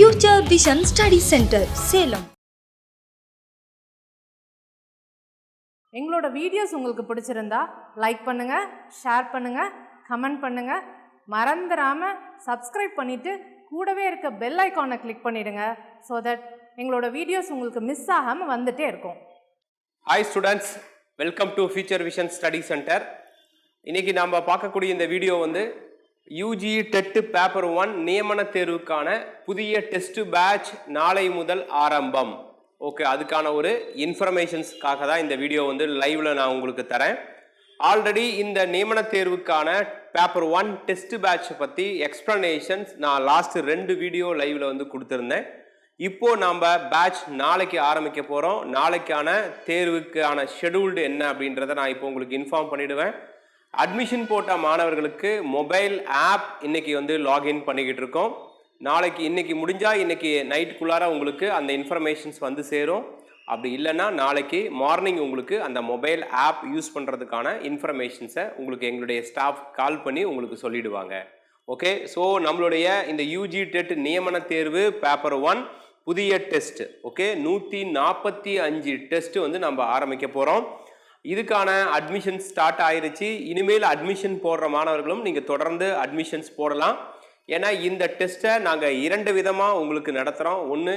Future Vision Study Center, salem. எங்களோட videos உங்களுக்கு பிடிச்சிருந்தா லைக் பண்ணுங்க, ஷேர் பண்ணுங்க, கமெண்ட் பண்ணுங்க. மறந்துடாம சப்ஸ்கிரைப் பண்ணிட்டு கூடவே இருக்க பெல் ஐகானை கிளிக் பண்ணிடுங்க. so that எங்களோட வீடியோஸ் உங்களுக்கு மிஸ் ஆகாம வந்துட்டே இருக்கும். Hi students, welcome to Future Vision Study Center. இன்னைக்கு நாம பார்க்கக்கூடிய இந்த வீடியோ வந்து UG டெட் பேப்பர் 1 நியமன தேர்வுக்கான புதிய டெஸ்ட் பேட்ச் நாளை முதல் ஆரம்பம். ஓகே, அதுக்கான ஒரு இன்ஃபர்மேஷன்ஸ்க்காக தான் இந்த வீடியோ வந்து லைவ்ல நான் உங்களுக்கு தரேன். ஆல்ரெடி இந்த நியமன தேர்வுக்கான பேப்பர் 1 டெஸ்ட் பேட்ச் பற்றி எக்ஸ்பிளனேஷன்ஸ் நான் லாஸ்ட் 2 வீடியோ லைவ்ல வந்து கொடுத்துருந்தேன். இப்போ நாம் பேட்ச் நாளைக்கு ஆரம்பிக்க போகிறோம். நாளைக்கான தேர்வுக்கான ஷெடியூல்டு என்ன அப்படின்றத நான் இப்போ உங்களுக்கு இன்ஃபார்ம் பண்ணிவிடுவேன். அட்மிஷன் போட்ட மாணவர்களுக்கு மொபைல் ஆப் இன்னைக்கு வந்து லாகின் பண்ணிக்கிட்டு இருக்கோம். நாளைக்கு இன்னைக்கு முடிஞ்சால் இன்னைக்கு நைட்டுக்குள்ளார உங்களுக்கு அந்த இன்ஃபர்மேஷன்ஸ் வந்து சேரும். அப்படி இல்லைன்னா நாளைக்கு மார்னிங் உங்களுக்கு அந்த மொபைல் ஆப் யூஸ் பண்ணுறதுக்கான இன்ஃபர்மேஷன்ஸை உங்களுக்கு எங்களுடைய ஸ்டாஃப் கால் பண்ணி உங்களுக்கு சொல்லிடுவாங்க. ஓகே, ஸோ நம்மளுடைய இந்த UG டெட் நியமன தேர்வு பேப்பர் 1 புதிய டெஸ்ட், ஓகே, 145 டெஸ்ட் வந்து நம்ம ஆரம்பிக்க போகிறோம். இதுக்கான அட்மிஷன் ஸ்டார்ட் ஆயிருச்சு. இனிமேல் அட்மிஷன் போடுற மாணவர்களும் நீங்கள் தொடர்ந்து அட்மிஷன்ஸ் போடலாம். ஏன்னா இந்த டெஸ்ட்டை நாங்கள் 2 விதமாக உங்களுக்கு நடத்துகிறோம். ஒன்று,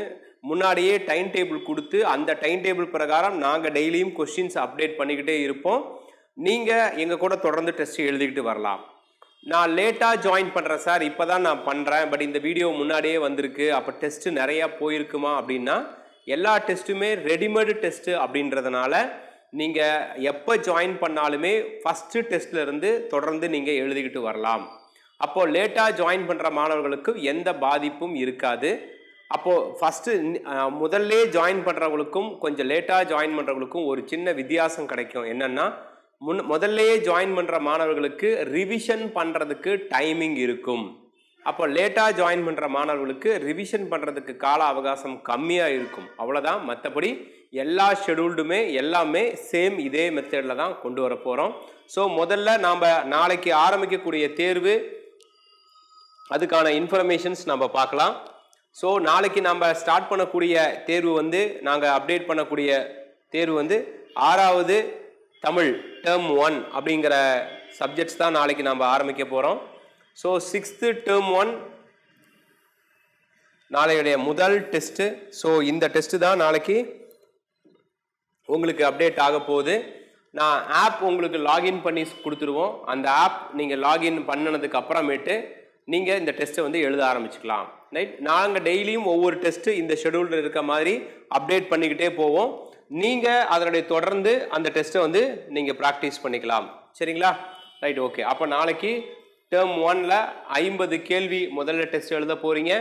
முன்னாடியே டைம் டேபிள் கொடுத்து அந்த டைம் டேபிள் பிரகாரம் நாங்கள் டெய்லியும் கொஸ்டின்ஸ் அப்டேட் பண்ணிக்கிட்டே இருப்போம். நீங்கள் எங்கள் கூட தொடர்ந்து டெஸ்ட் எழுதிக்கிட்டு வரலாம். நான் லேட்டாக ஜாயின் பண்ணுறேன் சார், இப்போ தான் நான் பண்ணுறேன், பட் இந்த வீடியோ முன்னாடியே வந்திருக்கு, அப்போ டெஸ்ட்டு நிறையா போயிருக்குமா அப்படின்னா, எல்லா டெஸ்ட்டுமே ரெடிமேடு டெஸ்ட்டு அப்படின்றதுனால நீங்கள் எப்போ ஜாயின் பண்ணாலுமே ஃபஸ்ட்டு டெஸ்ட்லேருந்து தொடர்ந்து நீங்கள் எழுதிக்கிட்டு வரலாம். அப்போது லேட்டாக ஜாயின் பண்ணுற மாணவர்களுக்கு எந்த பாதிப்பும் இருக்காது. அப்போது ஃபஸ்ட்டு முதல்ல ஜாயின் பண்ணுறவங்களுக்கும் கொஞ்சம் லேட்டாக ஜாயின் பண்ணுறவங்களுக்கும் ஒரு சின்ன வித்தியாசம் கிடைக்கும். என்னென்னா, முதல்லையே ஜாயின் பண்ணுற மாணவர்களுக்கு ரிவிஷன் பண்ணுறதுக்கு டைமிங் இருக்கும். அப்போ லேட்டாக ஜாயின் பண்ணுற மாணவர்களுக்கு ரிவிஷன் பண்ணுறதுக்கு கால அவகாசம் கம்மியாக இருக்கும். அவ்வளோதான். மற்றபடி எல்லா ஷெடியூல்டுமே எல்லாமே சேம் இதே மெத்தடில் தான் கொண்டு வர போகிறோம். ஸோ முதல்ல நாம் நாளைக்கு ஆரம்பிக்கக்கூடிய தேர்வு, அதுக்கான இன்ஃபர்மேஷன்ஸ் நம்ம பார்க்கலாம். ஸோ நாளைக்கு நம்ம ஸ்டார்ட் பண்ணக்கூடிய தேர்வு வந்து நாங்கள் அப்டேட் பண்ணக்கூடிய தேர்வு வந்து 6வது தமிழ் டேர்ம் 1 அப்படிங்கிற சப்ஜெக்ட்ஸ் தான் நாளைக்கு நம்ம ஆரம்பிக்க போகிறோம். ஸோ 6th டேர்ம் 1 நாளையுடைய முதல் டெஸ்ட்டு. ஸோ இந்த டெஸ்ட்டு தான் நாளைக்கு உங்களுக்கு அப்டேட் ஆக போகுது. நான் ஆப் உங்களுக்கு லாகின் பண்ணி கொடுத்துருவோம். அந்த ஆப் நீங்கள் லாகின் பண்ணினதுக்கு அப்புறமேட்டு நீங்கள் இந்த டெஸ்ட்டை வந்து எழுத ஆரம்பிச்சுக்கலாம். ரைட், நாங்கள் டெய்லியும் ஒவ்வொரு டெஸ்ட்டு இந்த ஷெடியூலில் இருக்க மாதிரி அப்டேட் பண்ணிக்கிட்டே போவோம். நீங்கள் அதனுடைய தொடர்ந்து அந்த டெஸ்ட்டை வந்து நீங்கள் ப்ராக்டிஸ் பண்ணிக்கலாம். சரிங்களா? Right, okay. அப்போ நாளைக்கு டேர்ம் 1ல் 50 கேள்வி முதல்ல டெஸ்ட் எழுத போகிறீங்க.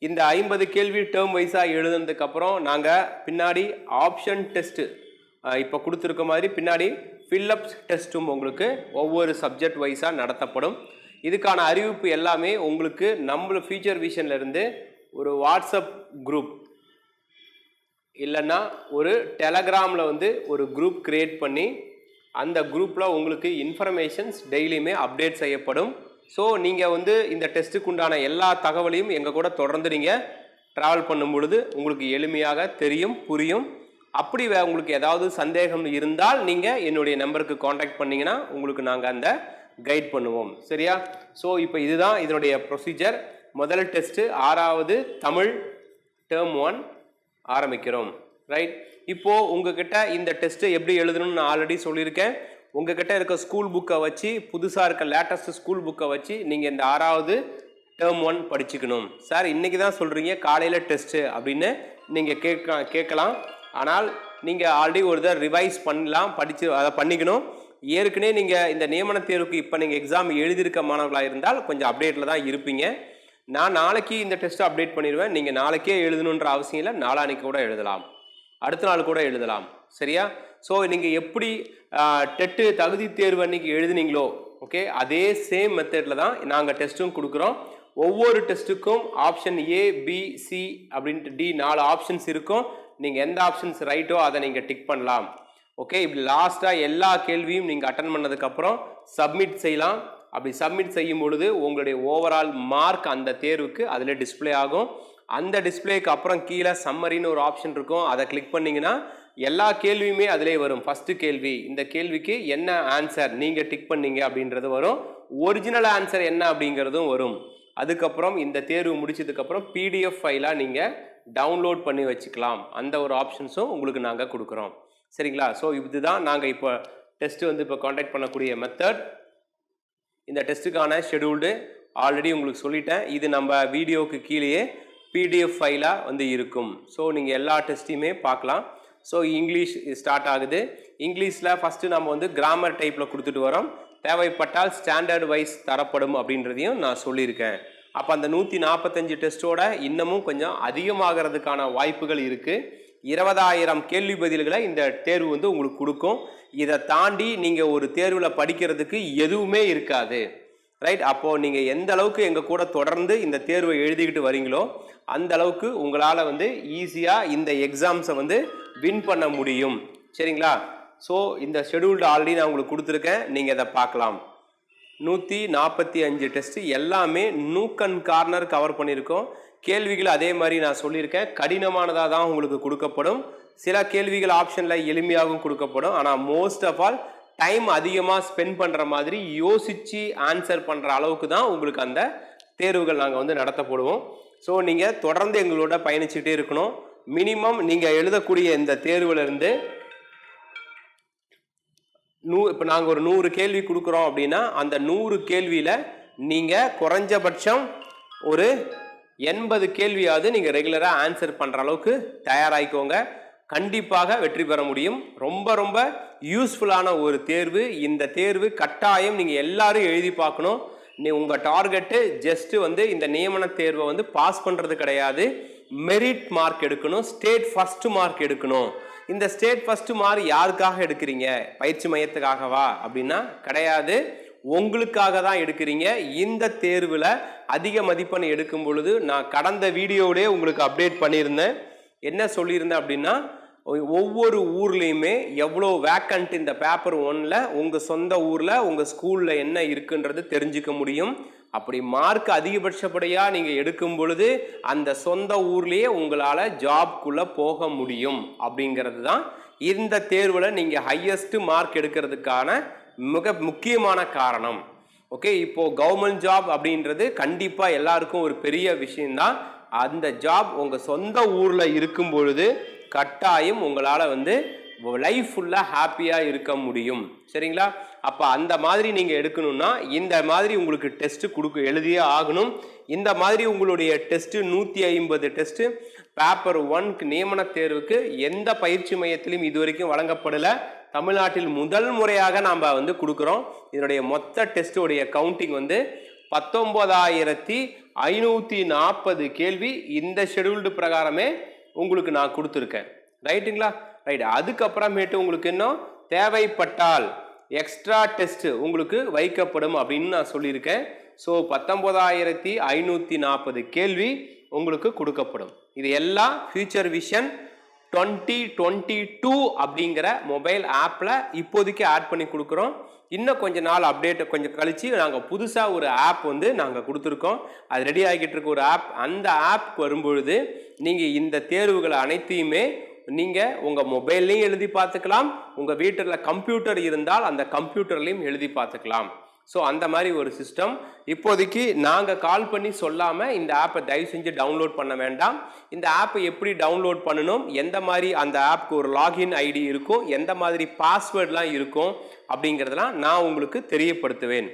இந்த 50 கேள்வி டேர்ம் வைஸாக எழுதுனதுக்கப்புறம் நாங்கள் பின்னாடி ஆப்ஷன் டெஸ்ட்டு இப்போ கொடுத்துருக்க மாதிரி பின்னாடி ஃபில்லப்ஸ் டெஸ்ட்டும் உங்களுக்கு ஒவ்வொரு சப்ஜெக்ட் வைஸாக நடத்தப்படும். இதுக்கான அறிவிப்பு எல்லாமே உங்களுக்கு நம்ம ஃபியூச்சர் விஷன்லேருந்து ஒரு வாட்ஸ்அப் குரூப் இல்லைன்னா ஒரு டெலகிராமில் வந்து ஒரு குரூப் க்ரியேட் பண்ணி அந்த குரூப்பில் உங்களுக்கு இன்ஃபர்மேஷன்ஸ் டெய்லியுமே அப்டேட் செய்யப்படும். ஸோ நீங்கள் வந்து இந்த டெஸ்ட்டுக்கு உண்டான எல்லா தகவலையும் எங்கள் கூட தொடர்ந்து நீங்கள் ட்ராவல் பண்ணும் பொழுது உங்களுக்கு எளிமையாக தெரியும், புரியும். அப்படி உங்களுக்கு ஏதாவது சந்தேகம் இருந்தால் நீங்கள் என்னுடைய நம்பருக்கு காண்டாக்ட் பண்ணிங்கன்னா உங்களுக்கு நாங்கள் அந்த கைட் பண்ணுவோம். சரியா? ஸோ இப்போ இதுதான் இதனுடைய ப்ரொசீஜர். முதல் டெஸ்ட்டு 6வது தமிழ் டேர்ம் 1 ஆரம்பிக்கிறோம். ரைட், இப்போது உங்ககிட்ட இந்த டெஸ்ட்டை எப்படி எழுதணும்னு நான் ஆல்ரெடி சொல்லியிருக்கேன். உங்ககிட்ட இருக்க ஸ்கூல் புக்கை வச்சு, புதுசாக இருக்க லேட்டஸ்ட் ஸ்கூல் புக்கை வச்சு நீங்கள் இந்த 6வது டேர்ம் 1 படிச்சுக்கணும். சார் இன்றைக்கி தான் சொல்கிறீங்க காலையில் டெஸ்ட்டு அப்படின்னு நீங்கள் கேட்கலாம். ஆனால் நீங்கள் ஆல்ரெடி ஒரு தடவை ரிவைஸ் பண்ணலாம், அதை பண்ணிக்கணும். ஏற்கனவே நீங்கள் இந்த நியமன தேர்வுக்கு இப்போ நீங்கள் எக்ஸாம் எழுதியிருக்க மாணவர்களாக இருந்தால் கொஞ்சம் அப்டேட்டில் தான் இருப்பீங்க. நான் நாளைக்கு இந்த டெஸ்ட்டை அப்டேட் பண்ணிடுவேன். நீங்கள் நாளைக்கே எழுதணுன்ற அவசியம் இல்லை, நாளான்னைக்கு கூட எழுதலாம், அடுத்த நாள் கூட எழுதலாம். சரியா? ஸோ நீங்கள் எப்படி டெட்டு தகுதி தேர்வு அன்றைக்கி எழுதுனீங்களோ, ஓகே, அதே சேம் மெத்தடில் தான் நாங்கள் டெஸ்ட்டும் கொடுக்குறோம். ஒவ்வொரு டெஸ்ட்டுக்கும் ஆப்ஷன் A, B, C அப்படின்ட்டு D 4 ஆப்ஷன்ஸ் இருக்கும். நீங்கள் எந்த ஆப்ஷன்ஸ் ரைட்டோ அதை நீங்கள் டிக் பண்ணலாம். ஓகே, இப்படி லாஸ்ட்டாக எல்லா கேள்வியும் நீங்கள் அட்டன் பண்ணதுக்கப்புறம் சப்மிட் செய்யலாம். அப்படி சப்மிட் செய்யும் பொழுது உங்களுடைய ஓவரால் மார்க் அந்த தேர்வுக்கு அதில் டிஸ்பிளே ஆகும். அந்த டிஸ்பிளேக்கு அப்புறம் கீழே சம்மரின்னு ஒரு ஆப்ஷன் இருக்கும். அதை கிளிக் பண்ணிங்கன்னா எல்லா கேள்வியுமே அதிலே வரும். ஃபஸ்ட்டு கேள்வி, இந்த கேள்விக்கு என்ன ஆன்சர் நீங்கள் டிக் பண்ணீங்க அப்படின்றது வரும். ஒரிஜினல் ஆன்சர் என்ன அப்படிங்கிறதும் வரும். அதுக்கப்புறம் இந்த தேர்வு முடிச்சதுக்கப்புறம் பிடிஎஃப் ஃபைலாக நீங்கள் டவுன்லோட் பண்ணி வச்சுக்கலாம். அந்த ஒரு ஆப்ஷன்ஸும் உங்களுக்கு நாங்கள் கொடுக்குறோம். சரிங்களா? ஸோ இதுதான் நாங்கள் இப்போ டெஸ்ட்டு வந்து இப்போ காண்டாக்ட் பண்ணக்கூடிய மெத்தட். இந்த டெஸ்ட்டுக்கான ஷெடியூல்டு ஆல்ரெடி உங்களுக்கு சொல்லிட்டேன். இது நம்ம வீடியோவுக்கு கீழேயே பிடிஎஃப் ஃபைலாக வந்து இருக்கும். ஸோ நீங்கள் எல்லா டெஸ்ட்டையுமே பார்க்கலாம். ஸோ இங்கிலீஷ் ஸ்டார்ட் ஆகுது. இங்கிலீஷில் ஃபஸ்ட்டு நம்ம வந்து கிராமர் டைப்பில் கொடுத்துட்டு வரோம். தேவைப்பட்டால் ஸ்டாண்டர்ட் வைஸ் தரப்படும் அப்படின்றதையும் நான் சொல்லியிருக்கேன். அப்போ அந்த 145 டெஸ்ட்டோட இன்னமும் கொஞ்சம் அதிகமாகிறதுக்கான வாய்ப்புகள் இருக்குது. 20,000 கேள்வி பதில்களை இந்த தேர்வு வந்து உங்களுக்கு கொடுக்கும். இதை தாண்டி நீங்கள் ஒரு தேர்வில் படிக்கிறதுக்கு எதுவுமே இருக்காது. ரைட்? அப்போது நீங்கள் எந்த அளவுக்கு எங்கள் கூட தொடர்ந்து இந்த தேர்வை எழுதிக்கிட்டு வரீங்களோ அந்த அளவுக்கு உங்களால் வந்து ஈஸியாக இந்த எக்ஸாம்ஸை வந்து வின் பண்ண முடியும். சரிங்களா? ஸோ இந்த ஷெடியூல்டு ஆல்ரெடி நான் உங்களுக்கு கொடுத்துருக்கேன். நீங்கள் இதை பார்க்கலாம். 145 டெஸ்ட்டு எல்லாமே நூக் அண்ட் கார்னர் கவர் பண்ணியிருக்கோம். கேள்விகள் அதே மாதிரி நான் சொல்லியிருக்கேன், கடினமானதாக தான் உங்களுக்கு கொடுக்கப்படும். சில கேள்விகள் ஆப்ஷனில் எளிமையாகவும் கொடுக்கப்படும். ஆனால் மோஸ்ட் ஆஃப் ஆல் டைம் அதிகமாக ஸ்பெண்ட் பண்ணுற மாதிரி யோசித்து ஆன்சர் பண்ணுற அளவுக்கு தான் உங்களுக்கு அந்த தேர்வுகள் நாங்கள் வந்து நடத்தப்படுவோம். ஸோ நீங்கள் தொடர்ந்து எங்களோட பயணிச்சுக்கிட்டே இருக்கணும். மினிமம் நீங்கள் எழுதக்கூடிய இந்த தேர்வுலேருந்து இப்போ நாங்கள் ஒரு 100 கேள்வி கொடுக்குறோம் அப்படின்னா அந்த 100 கேள்வியில் நீங்கள் குறைஞ்சபட்சம் ஒரு 80 கேள்வியாவது நீங்கள் ரெகுலராக ஆன்சர் பண்ணுற அளவுக்கு தயாராகிக்கோங்க. கண்டிப்பாக வெற்றி பெற முடியும். ரொம்ப ரொம்ப யூஸ்ஃபுல்லான ஒரு தேர்வு. இந்த தேர்வு கட்டாயம் நீங்கள் எல்லாரும் எழுதி பார்க்கணும். உங்கள் டார்கெட்டு ஜஸ்ட்டு வந்து இந்த நியமன தேர்வை வந்து பாஸ் பண்ணுறது கிடையாது, மெரிட் மார்க் எடுக்கணும், ஸ்டேட் ஃபஸ்ட்டு மார்க் எடுக்கணும். இந்த ஸ்டேட் ஃபஸ்ட்டு மார்க் யாருக்காக எடுக்கிறீங்க? பயிற்சி மையத்துக்காகவா அப்படின்னா கிடையாது, உங்களுக்காக தான் எடுக்கிறீங்க. இந்த தேர்வில் அதிக மதிப்பெண் எடுக்கும் பொழுது நான் கடந்த வீடியோவிலே உங்களுக்கு அப்டேட் பண்ணியிருந்தேன். என்ன சொல்லியிருந்தேன் அப்படின்னா, ஒவ்வொரு ஊர்லேயுமே எவ்வளோ வேக்கண்ட் இந்த பேப்பர் 1ல் உங்கள் சொந்த ஊரில் உங்கள் ஸ்கூலில் என்ன இருக்குன்றது தெரிஞ்சுக்க முடியும். அப்படி மார்க் அதிகபட்சப்படியாக நீங்கள் எடுக்கும் பொழுது அந்த சொந்த ஊர்லேயே உங்களால் ஜாப்குள்ளே போக முடியும். அப்படிங்கிறது தான் இந்த தேர்வில் நீங்கள் ஹையஸ்ட்டு மார்க் எடுக்கிறதுக்கான மிக முக்கியமான காரணம். ஓகே, இப்போது கவர்மெண்ட் ஜாப் அப்படின்றது கண்டிப்பாக எல்லாருக்கும் ஒரு பெரிய விஷயந்தான். அந்த ஜாப் உங்கள் சொந்த ஊரில் இருக்கும் பொழுது கட்டாயம் உங்களால் வந்து லைஃப் ஃபுல்லாக ஹாப்பியாக இருக்க முடியும். சரிங்களா? அப்போ அந்த மாதிரி நீங்கள் எடுக்கணும்னா இந்த மாதிரி உங்களுக்கு டெஸ்ட்டு எழுதியே ஆகணும். இந்த மாதிரி உங்களுடைய டெஸ்ட்டு 150 டெஸ்ட்டு பேப்பர் 1க்கு நியமன தேர்வுக்கு எந்த பயிற்சி மையத்திலும் இது வரைக்கும் வழங்கப்படலை. தமிழ்நாட்டில் முதல் முறையாக நாம் வந்து கொடுக்குறோம். இதனுடைய மொத்த டெஸ்ட்டுடைய கவுண்டிங் வந்து 19,540 கேள்வி இந்த ஷெடியூல்டு பிரகாரமே உங்களுக்கு நான் கொடுத்துருக்கேன். ரைட்டுங்களா? ரைட். அதுக்கப்புறமேட்டு உங்களுக்கு இன்னும் தேவைப்பட்டால் எக்ஸ்ட்ரா டெஸ்ட்டு உங்களுக்கு வைக்கப்படும் அப்படின்னு நான் சொல்லியிருக்கேன். ஸோ 19,540 கேள்வி உங்களுக்கு கொடுக்கப்படும். இது எல்லாம் ஃபியூச்சர் விஷன் 2022 அப்படிங்கிற மொபைல் ஆப்பில் இப்போதைக்கு ஆட் பண்ணி கொடுக்குறோம். இன்னும் கொஞ்ச நாள் அப்டேட்டை கொஞ்சம் கழித்து நாங்கள் புதுசாக ஒரு ஆப் வந்து நாங்கள் கொடுத்துருக்கோம். அது ரெடி ஆகிட்டு இருக்க ஒரு ஆப். அந்த ஆப் வரும்பொழுது நீங்கள் இந்த தேர்வுகளை அனைத்தையுமே நீங்கள் உங்கள் மொபைல்லையும் எழுதி பார்த்துக்கலாம், உங்கள் வீட்டில் கம்ப்யூட்டர் இருந்தால் அந்த கம்ப்யூட்டர்லையும் எழுதி பார்த்துக்கலாம். ஸோ அந்த மாதிரி ஒரு சிஸ்டம். இப்போதைக்கு நாங்கள் கால் பண்ணி சொல்லாமல் இந்த ஆப்பை தயவு செஞ்சு டவுன்லோட் பண்ண வேண்டாம். இந்த ஆப்பை எப்படி டவுன்லோட் பண்ணணும், எந்த மாதிரி அந்த ஆப்புக்கு ஒரு லாகின் ஐடி இருக்கும், எந்த மாதிரி பாஸ்வேர்ட்லாம் இருக்கும் அப்படிங்கிறதெல்லாம் நான் உங்களுக்கு தெரியப்படுத்துவேன்.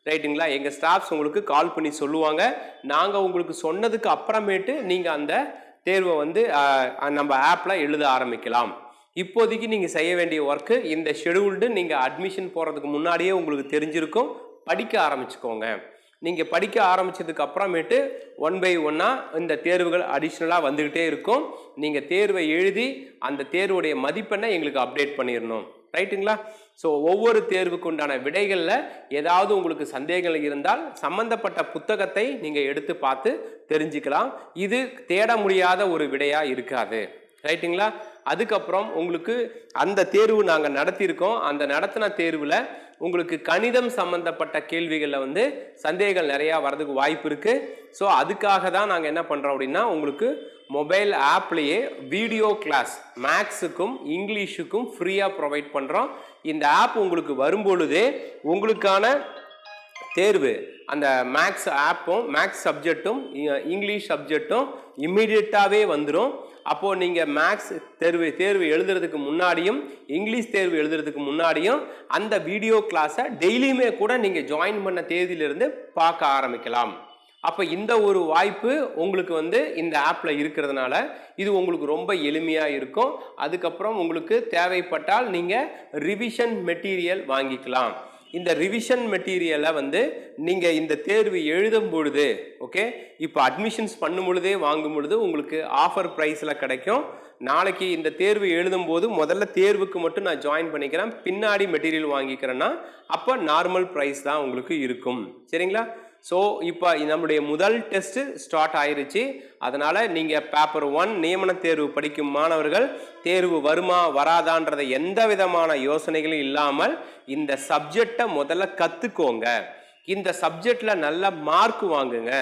ரைட்டுங்களா? எங்கள் ஸ்டாஃப்ஸ் உங்களுக்கு கால் பண்ணி சொல்லுவாங்க. நாங்கள் உங்களுக்கு சொன்னதுக்கு அப்புறமேட்டு நீங்கள் அந்த தேர்வை வந்து நம்ம ஆப்பில் எழுத ஆரம்பிக்கலாம். இப்போதைக்கு நீங்கள் செய்ய வேண்டிய ஒர்க்கு இந்த ஷெடியூல்டு நீங்கள் அட்மிஷன் போகிறதுக்கு முன்னாடியே உங்களுக்கு தெரிஞ்சிருக்கும். படிக்க ஆரம்பிச்சுக்கோங்க. நீங்கள் படிக்க ஆரம்பித்ததுக்கு அப்புறமேட்டு 1 by 1 இந்த தேர்வுகள் அடிஷ்னலாக வந்துக்கிட்டே இருக்கும். நீங்கள் தேர்வை எழுதி அந்த தேர்வுடைய மதிப்பெண்ணை எங்களுக்கு அப்டேட் பண்ணிடணும். ரைட்டுங்களா? ஸோ ஒவ்வொரு தேர்வுக்கு உண்டான விடைகளில் ஏதாவது உங்களுக்கு சந்தேகங்கள் இருந்தால் சம்பந்தப்பட்ட புத்தகத்தை நீங்கள் எடுத்து பார்த்து தெரிஞ்சுக்கலாம். இது தேட முடியாத ஒரு விடையாக இருக்காது. ரைட்டுங்களா? அதுக்கப்புறம் உங்களுக்கு அந்த தேர்வு நாங்கள் நடத்தியிருக்கோம். அந்த நடத்தின தேர்வில் உங்களுக்கு கணிதம் சம்பந்தப்பட்ட கேள்விகளில் வந்து சந்தேகங்கள் நிறையா வரதுக்கு வாய்ப்பு இருக்குது. ஸோ அதுக்காக தான் நாங்கள் என்ன பண்ணுறோம் அப்படின்னா, உங்களுக்கு மொபைல் ஆப்லேயே வீடியோ கிளாஸ் மேக்ஸுக்கும் இங்கிலீஷுக்கும் ஃப்ரீயாக ப்ரொவைட் பண்ணுறோம். இந்த ஆப் உங்களுக்கு வரும்பொழுதே உங்களுக்கான தேர்வு அந்த மேக்ஸ் ஆப்பும் மேக்ஸ் சப்ஜெக்டும் இங்கிலீஷ் சப்ஜெக்டும் இம்மிடியட்டாகவே வந்துடும். அப்போது நீங்கள் மேக்ஸ் தேர்வு எழுதுறதுக்கு முன்னாடியும் இங்கிலீஷ் தேர்வு எழுதுறதுக்கு முன்னாடியும் அந்த வீடியோ கிளாஸை டெய்லியுமே கூட நீங்கள் ஜாயின் பண்ண தேதியிலிருந்து பார்க்க ஆரம்பிக்கலாம். அப்போ இந்த ஒரு வாய்ப்பு உங்களுக்கு வந்து இந்த ஆப்பில் இருக்கிறதுனால இது உங்களுக்கு ரொம்ப எளிமையாக இருக்கும். அதுக்கப்புறம் உங்களுக்கு தேவைப்பட்டால் நீங்கள் ரிவிஷன் மெட்டீரியல் வாங்கிக்கலாம். இந்த ரிவிஷன் மெட்டீரியலை வந்து நீங்கள் இந்த தேர்வு எழுதும் பொழுது ஓகே, இப்போ அட்மிஷன்ஸ் பண்ணும் பொழுதே வாங்கும் பொழுது உங்களுக்கு ஆஃபர் ப்ரைஸில் கிடைக்கும். நாளைக்கு இந்த தேர்வு எழுதும் போது முதல்ல தேர்வுக்கு மட்டும் நான் ஜாயின் பண்ணிக்கிறேன், பின்னாடி மெட்டீரியல் வாங்கிக்கிறேன்னா அப்போ நார்மல் ப்ரைஸ் தான் உங்களுக்கு இருக்கும். சரிங்களா? ஸோ இப்போ நம்மளுடைய முதல் டெஸ்ட்டு ஸ்டார்ட் ஆயிருச்சு. அதனால் நீங்கள் பேப்பர் 1 நியமன தேர்வு படிக்கும் மாணவர்கள் தேர்வு வருமா வராதான்றதை எந்த விதமான யோசனைகளும் இல்லாமல் இந்த சப்ஜெக்டை முதல்ல கற்றுக்கோங்க. இந்த சப்ஜெக்டில் நல்ல மார்க் வாங்குங்க.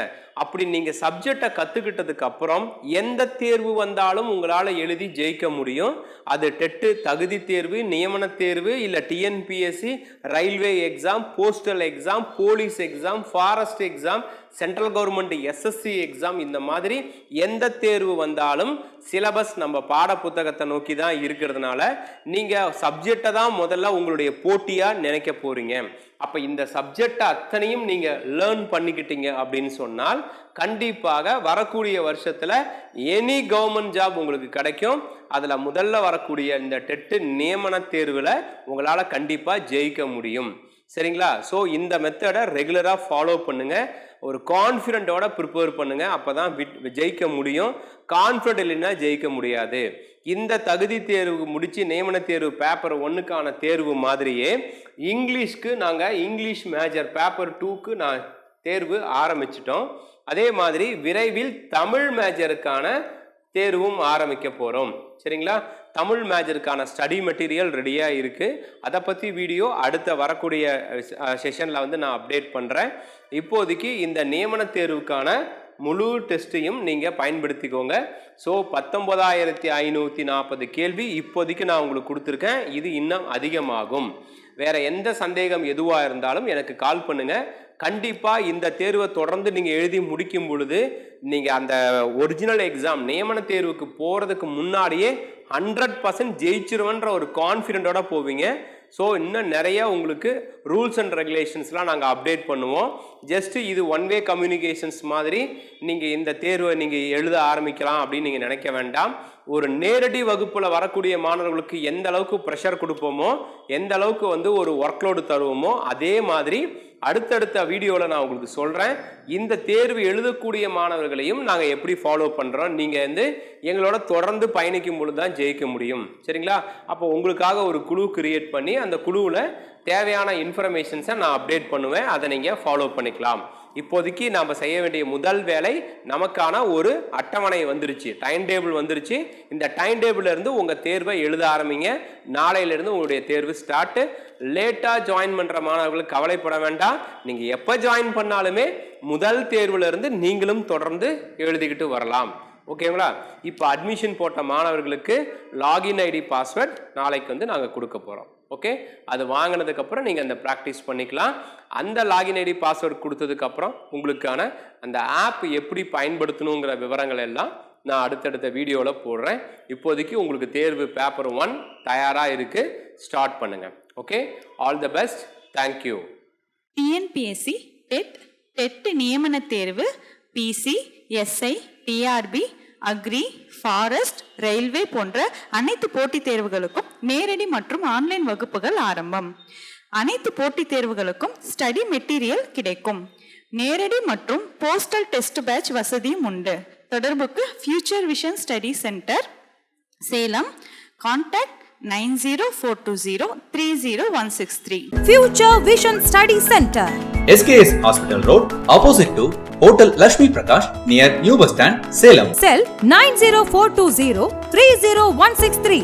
அப்படி நீங்கள் சப்ஜெக்டை கற்றுக்கிட்டதுக்கு அப்புறம் எந்த தேர்வு வந்தாலும் உங்களால் எழுதி ஜெயிக்க முடியும். அது டெட்டு தகுதி தேர்வு, நியமன தேர்வு, இல்லை TNPSC, railway exam, postal exam, police exam, forest exam, central government SSC exam, இந்த மாதிரி எந்த தேர்வு வந்தாலும் சிலபஸ் நம்ம பாட புத்தகத்தை நோக்கி தான் இருக்கிறதுனால நீங்கள் சப்ஜெக்டை தான் முதல்ல உங்களுடைய போட்டியாக நினைக்க போகிறீங்க. அப்போ இந்த சப்ஜெக்டை அத்தனையும் நீங்கள் லேர்ன் பண்ணிக்கிட்டீங்க அப்படின்னு சொன்னால் கண்டிப்பாக வரக்கூடிய வருஷத்தில் எனி கவர்மெண்ட் ஜாப் உங்களுக்கு கிடைக்கும். அதில் முதல்ல வரக்கூடிய இந்த டெட்டு நியமன தேர்வில் உங்களால் கண்டிப்பாக ஜெயிக்க முடியும். சரிங்களா? ஸோ இந்த மெத்தடை ரெகுலராக ஃபாலோ பண்ணுங்கள். ஒரு கான்ஃபிடென்ட்டோட ப்ரிப்பேர் பண்ணுங்கள். அப்போ தான் ஜெயிக்க முடியும். கான்ஃபிடென்ட் இல்லைன்னா ஜெயிக்க முடியாது. இந்த தகுதி தேர்வு முடித்து நியமன தேர்வு பேப்பர் 1க்கான தேர்வு மாதிரியே இங்கிலீஷ்க்கு நாங்கள் இங்கிலீஷ் மேஜர் பேப்பர் 2க்கு நான் தேர்வு ஆரம்பிச்சிட்டோம். அதே மாதிரி விரைவில் தமிழ் மேஜருக்கான தேர்வும் ஆரம்பிக்க போகிறோம். சரிங்களா? தமிழ் மேஜருக்கான ஸ்டடி மெட்டீரியல் ரெடியாக இருக்குது. அதை பற்றி வீடியோ அடுத்த வரக்கூடிய செஷனில் வந்து நான் அப்டேட் பண்ணுறேன். இப்போதைக்கு இந்த நியமன தேர்வுக்கான முழு டெஸ்ட்டையும் நீங்கள் பயன்படுத்திக்கோங்க. ஸோ 19,540 கேள்வி இப்போதைக்கு நான் உங்களுக்கு கொடுத்துருக்கேன். இது இன்னும் அதிகமாகும். வேறு எந்த சந்தேகம் எதுவாக இருந்தாலும் எனக்கு கால் பண்ணுங்கள். கண்டிப்பாக இந்த தேர்வை தொடர்ந்து நீங்கள் எழுதி முடிக்கும் பொழுது நீங்கள் அந்த ஒரிஜினல் எக்ஸாம் நியமன தேர்வுக்கு போகிறதுக்கு முன்னாடியே 100% ஜெயிச்சிருவன்ற ஒரு கான்ஃபிடென்ட்டோட போவீங்க. ஸோ இன்னும் நிறைய உங்களுக்கு ரூல்ஸ் அண்ட் ரெகுலேஷன்ஸ்லாம் நாங்கள் அப்டேட் பண்ணுவோம். ஜஸ்ட்டு இது ஒன் வே கம்யூனிகேஷன்ஸ் மாதிரி நீங்கள் இந்த தேர்வை நீங்கள் எழுத ஆரம்பிக்கலாம் அப்படின்னு நீங்கள் நினைக்க வேண்டாம். ஒரு நேரடி வகுப்பில் வரக்கூடிய மாணவர்களுக்கு எந்த அளவுக்கு ப்ரெஷர் கொடுப்போமோ, எந்த அளவுக்கு வந்து ஒரு ஒர்க்லோடு தருவோமோ, அதே மாதிரி அடுத்தடுத்த வீடியோவில் நான் உங்களுக்கு சொல்கிறேன். இந்த தேர்வு எழுதக்கூடிய மாணவர்களையும் நாங்கள் எப்படி ஃபாலோ பண்ணுறோம், நீங்கள் வந்து எங்களோட தொடர்ந்து பயணிக்கும் பொழுது தான் ஜெயிக்க முடியும். சரிங்களா? அப்போ உங்களுக்காக ஒரு குழு கிரியேட் பண்ணி அந்த குழுவில் தேவையான இன்ஃபர்மேஷன்ஸை நான் அப்டேட் பண்ணுவேன். அதை நீங்கள் ஃபாலோ பண்ணிக்கலாம். இப்போதைக்கு நாம் செய்ய வேண்டிய முதல் வேலை, நமக்கான ஒரு அட்டவணை வந்துருச்சு, டைம் டேபிள் வந்துருச்சு. இந்த டைம் டேபிள்லேருந்து உங்கள் தேர்வை எழுத ஆரம்பிங்க. நாளையிலேருந்து உங்களுடைய தேர்வு ஸ்டார்ட்டு. லேட்டாக ஜாயின் பண்ணுற மாணவர்களுக்கு கவலைப்பட வேண்டாம். நீங்கள் எப்போ ஜாயின் பண்ணாலுமே முதல் தேர்வுலேருந்து நீங்களும் தொடர்ந்து எழுதிக்கிட்டு வரலாம். ஓகேங்களா? இப்போ அட்மிஷன் போட்ட மாணவர்களுக்கு லாகின் ஐடி பாஸ்வேர்ட் நாளைக்கு வந்து நாங்கள் கொடுக்க போகிறோம். ஓகே, அது வாங்கினதுக்கப்புறம் நீங்கள் அந்த ப்ராக்டிஸ் பண்ணிக்கலாம். அந்த லாகின் ஐடி பாஸ்வேர்ட் கொடுத்ததுக்கப்புறம் உங்களுக்கான அந்த ஆப் எப்படி பயன்படுத்தணுங்கிற விவரங்கள் எல்லாம் நான் அடுத்தடுத்த வீடியோவில் போடுறேன். இப்போதைக்கு உங்களுக்கு தேர்வு பேப்பர் 1 தயாராக இருக்குது. ஸ்டார்ட் பண்ணுங்கள். Okay, all the best. Thank you. TNPSC TET நியமன தேர்வு, PC, SI, TRB, agri, forest, railway போன்ற அனைத்து போட்டித் தேர்வுகளுக்கும் நேரடி மற்றும் ஆன்லைன் வகுப்புகள் ஆரம்பம். அனைத்து போட்டித் தேர்வுகளுக்கும் ஸ்டடி மெட்டீரியல் கிடைக்கும். நேரடி மற்றும் போஸ்டல் டெஸ்ட் பேட்ச் வசதியும் உண்டு. தொடர்புக்கு future vision study centre, Salem. Contact 9042030163. Future Vision Study Center. SKS Hospital Road, opposite to Hotel Lakshmi Prakash, near New Bus Stand, Salem. Cell 90420 30163.